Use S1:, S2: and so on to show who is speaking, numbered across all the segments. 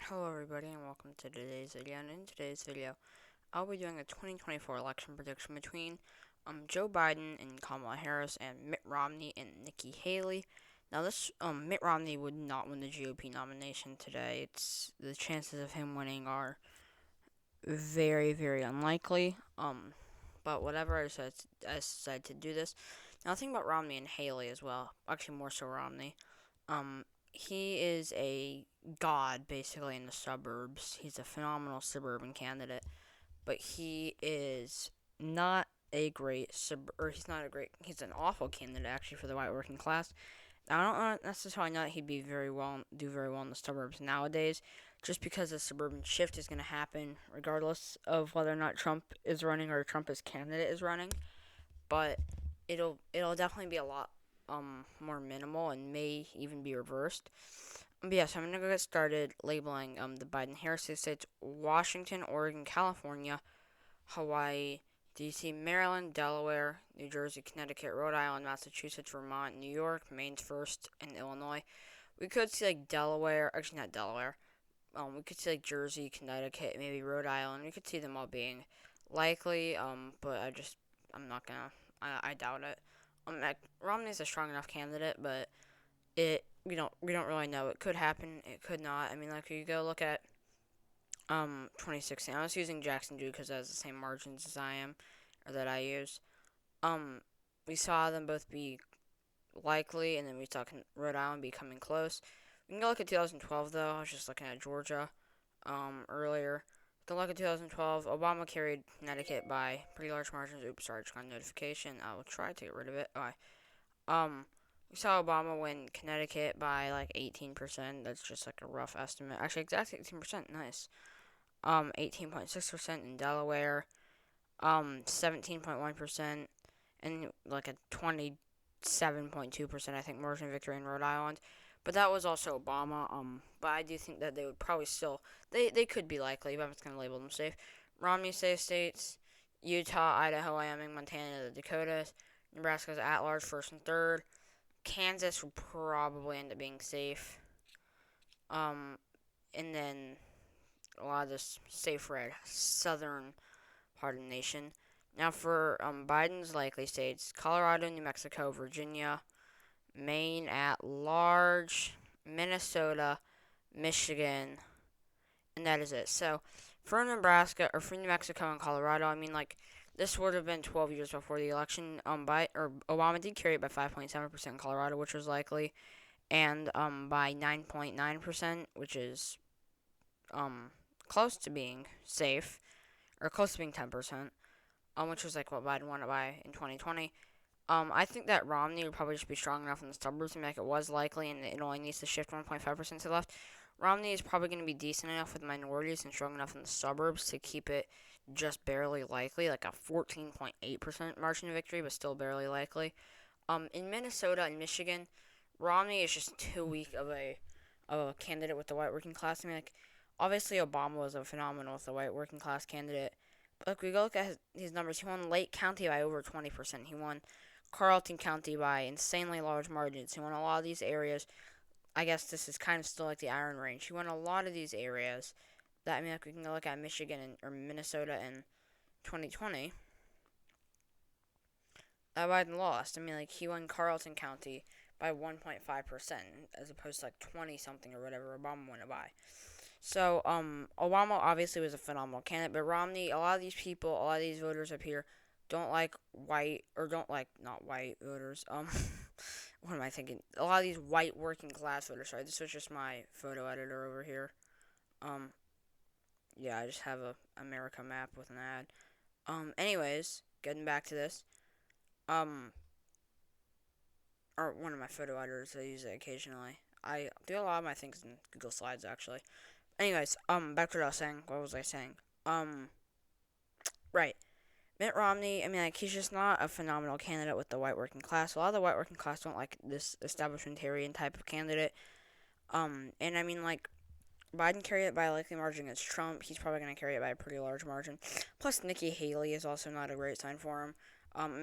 S1: Hello everybody and welcome to today's video, and in today's video I'll be doing a 2024 election prediction between Joe Biden and Kamala Harris and Mitt Romney and Nikki Haley. Now this Mitt Romney would not win the GOP nomination today. The chances of him winning are very, very unlikely. But whatever, I decided to do this. Now think about Romney and Haley as well. Actually more so Romney. He is a god basically in the suburbs. He's a phenomenal suburban candidate, but he is not a great he's an awful candidate actually for the white working class. I don't necessarily know that he'd do very well in the suburbs nowadays, just because the suburban shift is going to happen regardless of whether or not Trump is running or Trump as candidate is running. But it'll definitely be a lot more minimal and may even be reversed. But yeah, so I'm gonna go get started labeling the Biden-Harris states: Washington, Oregon, California, Hawaii, D.C., Maryland, Delaware, New Jersey, Connecticut, Rhode Island, Massachusetts, Vermont, New York, Maine's first, and Illinois. We could see like Delaware, actually not Delaware. We could see like Jersey, Connecticut, maybe Rhode Island. We could see them all being likely. But I'm not gonna. I doubt it. Romney's a strong enough candidate, but we don't really know. It could happen. It could not. I mean, like you go look at 2016. I was using Jackson Dude because it has the same margins as I am, or that I use. We saw them both be likely, and then we saw Rhode Island be coming close. We can go look at 2012 though. I was just looking at Georgia earlier. Go look at 2012. Obama carried Connecticut by pretty large margins. Oops, sorry, just got a notification. I will try to get rid of it. Okay. We saw Obama win Connecticut by like 18%. That's just like a rough estimate. Actually, exactly 18%. Nice. 18.6% in Delaware. 17.1%, and like a 27.2%, I think, margin of victory in Rhode Island. But that was also Obama. But I do think that they would probably still they could be likely, but I'm just gonna label them safe. Romney safe states: Utah, Idaho, Wyoming, Montana, the Dakotas, Nebraska's at large first and third. Kansas will probably end up being safe. And then a lot of this safe red southern part of the nation. Now for Biden's likely states: Colorado, New Mexico, Virginia, Maine at large, Minnesota, Michigan, and that is it. So for Nebraska or for New Mexico and Colorado, I mean, like, this would have been 12 years before the election. Obama did carry it by 5.7% in Colorado, which was likely, and by 9.9%, which is close to being safe, or close to being 10%, which was like what Biden won it by in 2020. I think that Romney would probably just be strong enough in the suburbs to make it was likely, and it only needs to shift 1.5% to the left. Romney is probably going to be decent enough with minorities and strong enough in the suburbs to keep it just barely likely, like a 14.8% margin of victory, but still barely likely. In Minnesota and Michigan, Romney is just too weak of a candidate with the white working class. I mean, like, obviously Obama was a phenomenal with the white working class candidate. But like, we go look at his numbers. He won Lake County by over 20%. He won Carlton County by insanely large margins. He won a lot of these areas. I guess this is kind of still like the Iron Range. He won a lot of these areas. That, I mean, like, we can go look at Michigan or Minnesota in 2020. Biden lost. I mean, like, he won Carlton County by 1.5% as opposed to like 20 something or whatever Obama won it by. So, Obama obviously was a phenomenal candidate, but Romney, a lot of these people, a lot of these voters up here don't like white, or don't like, not white voters, what am I thinking? A lot of these white working class voters, sorry, this was just my photo editor over here. Yeah, I just have a America map with an ad. Anyways, getting back to this, or one of my photo editors, I use it occasionally. I do a lot of my things in Google Slides, actually. Anyways, back to what I was saying. What was I saying? Right. Mitt Romney, I mean, like, he's just not a phenomenal candidate with the white working class. A lot of the white working class don't like this establishmentarian type of candidate. And I mean, like, Biden carried it by a likely margin against Trump. He's probably going to carry it by a pretty large margin. Plus, Nikki Haley is also not a great sign for him.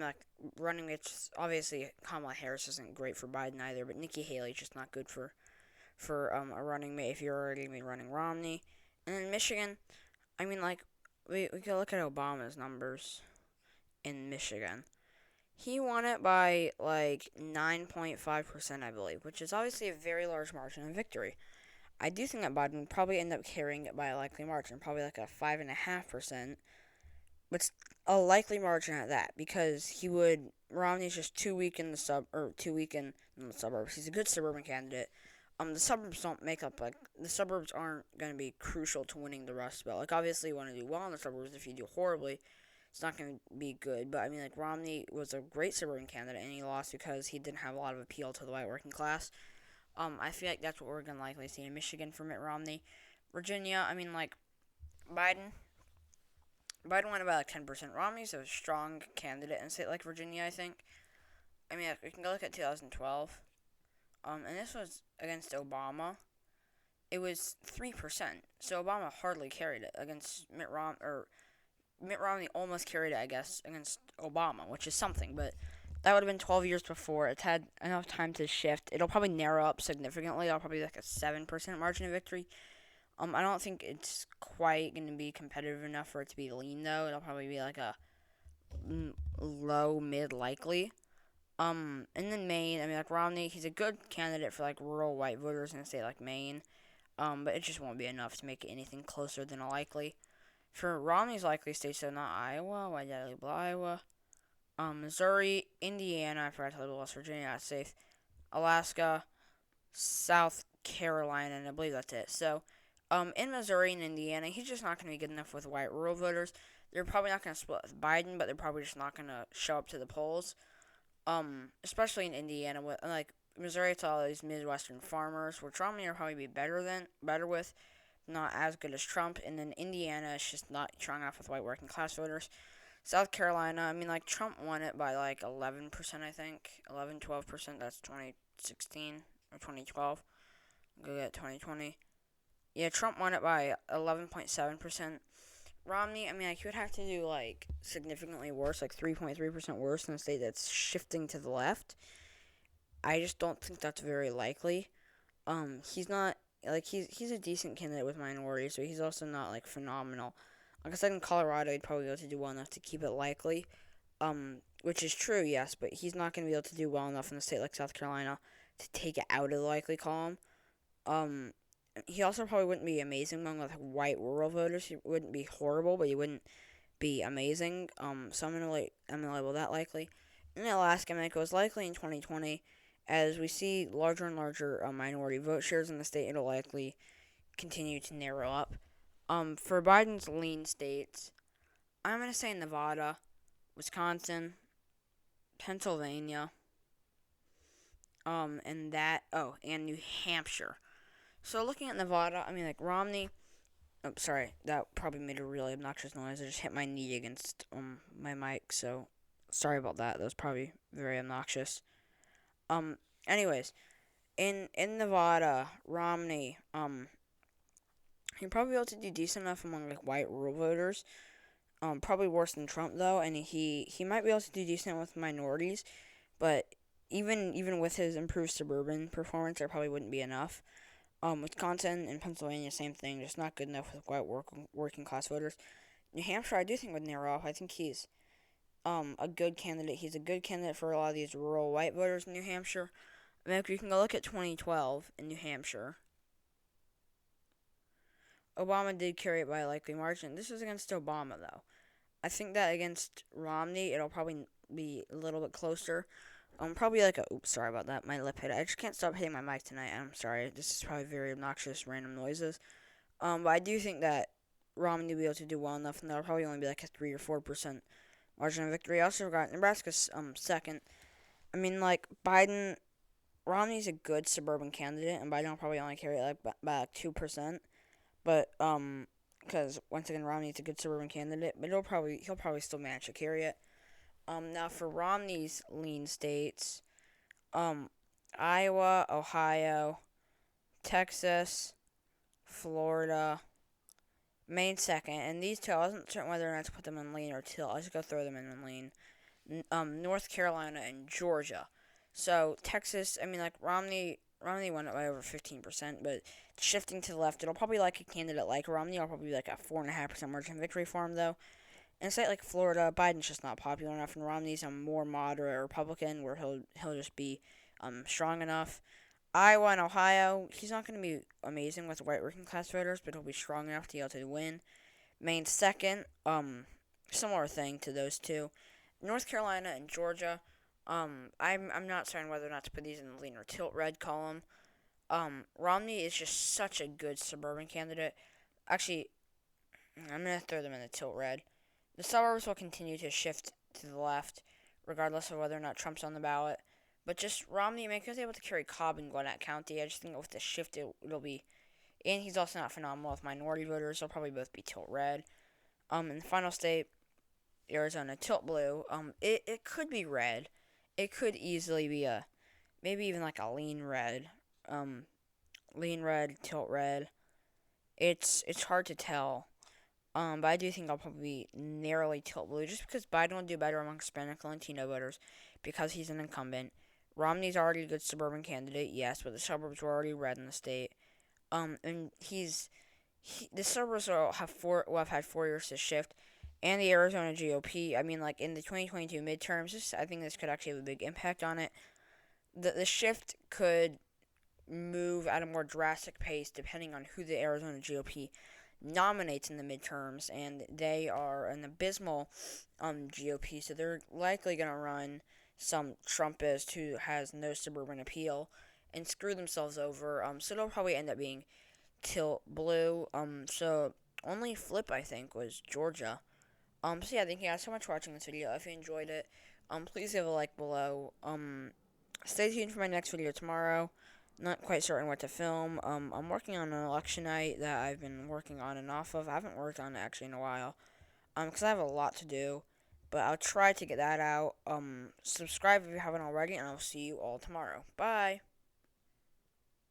S1: Like, running against, obviously, Kamala Harris isn't great for Biden either, but Nikki Haley is just not good for for a running mate if you're already gonna be running Romney. And then Michigan, I mean, like, we could look at Obama's numbers in Michigan. He won it by like 9.5%, I believe, which is obviously a very large margin of victory. I do think that Biden would probably end up carrying it by a likely margin, probably like a 5.5%, but a likely margin at that, because Romney's just too weak in the suburbs. He's a good suburban candidate. The suburbs don't make up, like, the suburbs aren't going to be crucial to winning the Rust Belt. Like, obviously, you want to do well in the suburbs. If you do horribly, it's not going to be good. But, I mean, like, Romney was a great suburban candidate, and he lost because he didn't have a lot of appeal to the white working class. I feel like that's what we're going to likely see in Michigan for Mitt Romney. Virginia, I mean, like, Biden. Biden won about like 10%. Romney's a strong candidate in a state like Virginia, I think. I mean, like, we can go look at 2012. And this was against Obama. It was 3%. So Obama hardly carried it against Mitt Romney, or Mitt Romney almost carried it, I guess, against Obama, which is something. But that would have been 12 years before. It's had enough time to shift. It'll probably narrow up significantly. It'll probably be like a 7% margin of victory. I don't think it's quite going to be competitive enough for it to be lean, though. It'll probably be like a low, mid likely. And then Maine, I mean, like, Romney, he's a good candidate for, like, rural white voters in a state like Maine. But it just won't be enough to make it anything closer than a likely. For Romney's likely states, so not Iowa, why did I label Iowa? Missouri, Indiana, I forgot to label West Virginia, that's safe. Alaska, South Carolina, and I believe that's it. So, in Missouri and Indiana, he's just not going to be good enough with white rural voters. They're probably not going to split with Biden, but they're probably just not going to show up to the polls. Especially in Indiana, with like Missouri, it's all these Midwestern farmers, which Romney will probably be better with, not as good as Trump. And then Indiana is just not strong enough with white working class voters. South Carolina, I mean, like, Trump won it by like 11%, I think, 12%. That's 2016 or 2012. Go get 2020. Yeah, Trump won it by 11.7%. Romney, I mean, like, he would have to do, like, significantly worse, like 3.3% worse in a state that's shifting to the left. I just don't think that's very likely. He's not, like, he's a decent candidate with minorities, but he's also not, like, phenomenal. Like I said, in Colorado, he'd probably be able to do well enough to keep it likely, which is true, yes, but he's not going to be able to do well enough in a state like South Carolina to take it out of the likely column. He also probably wouldn't be amazing among like white rural voters. He wouldn't be horrible, but he wouldn't be amazing. So I'm gonna label that likely. In Alaska, I'm gonna go as likely in 2020, as we see larger and larger minority vote shares in the state. It'll likely continue to narrow up. For Biden's lean states, I'm gonna say Nevada, Wisconsin, Pennsylvania, and New Hampshire. So looking at Nevada, I mean, like, Romney. Oh, sorry, that probably made a really obnoxious noise. I just hit my knee against my mic, so sorry about that. That was probably very obnoxious. Anyways, in Nevada, Romney, he'd probably be able to do decent enough among like white rural voters. Probably worse than Trump though, and he might be able to do decent with minorities, but even with his improved suburban performance, there probably wouldn't be enough. Wisconsin and Pennsylvania, same thing, just not good enough with white working class voters. New Hampshire, I do think would narrow off. I think he's a good candidate. He's a good candidate for a lot of these rural white voters in New Hampshire. I mean, if you can go look at 2012 in New Hampshire, Obama did carry it by a likely margin. This was against Obama, though. I think that against Romney, it'll probably be a little bit closer. Probably like oops, sorry about that. My lip hit. I just can't stop hitting my mic tonight. I'm sorry. This is probably very obnoxious, random noises. But I do think that Romney will be able to do well enough, and that'll probably only be like a 3 or 4% margin of victory. I also got Nebraska's second. I mean, like, Romney's a good suburban candidate, and Biden will probably only carry it like by like 2%. But because once again, Romney's a good suburban candidate, but he'll probably still manage to carry it. Now for Romney's lean states, Iowa, Ohio, Texas, Florida, Maine second, and these two, I wasn't certain whether or not to put them in lean or teal. I'll just go throw them in lean. North Carolina and Georgia. So Texas, I mean, like, Romney Romney won it by over 15%, but shifting to the left, it'll probably like a candidate like Romney. It'll probably be like a 4.5% margin victory for him, though. In a state like Florida, Biden's just not popular enough, and Romney's a more moderate Republican where he'll just be strong enough. Iowa and Ohio, he's not going to be amazing with white working class voters, but he'll be strong enough to be able to win. Maine second, similar thing to those two. North Carolina and Georgia, I'm not certain whether or not to put these in the lean or tilt red column. Romney is just such a good suburban candidate. Actually, I'm gonna throw them in the tilt red. The suburbs will continue to shift to the left, regardless of whether or not Trump's on the ballot. But just Romney, man, because able to carry Cobb in Gwinnett County, I just think with the shift, it'll be. And he's also not phenomenal with minority voters. They'll probably both be tilt red. In the final state, Arizona tilt blue. It could be red. It could easily be maybe even like a lean red. Lean red, tilt red. It's hard to tell. But I do think I'll probably narrowly tilt blue just because Biden will do better among Hispanic and Latino voters because he's an incumbent. Romney's already a good suburban candidate, yes, but the suburbs were already red in the state. And the suburbs will have had 4 years to shift, and the Arizona GOP. I mean, like in the 2022 midterms, I think this could actually have a big impact on it. The shift could move at a more drastic pace depending on who the Arizona GOP nominates in the midterms, and they are an abysmal GOP, so they're likely going to run some Trumpist who has no suburban appeal and screw themselves over. So it'll probably end up being tilt blue. So only flip I think was Georgia. So yeah, thank you guys so much for watching this video. If you enjoyed it, please leave a like below. Stay tuned for my next video tomorrow. Not quite certain what to film. I'm working on an election night that I've been working on and off of. I haven't worked on it actually in a while. Because I have a lot to do. But I'll try to get that out. Subscribe if you haven't already, and I'll see you all tomorrow. Bye.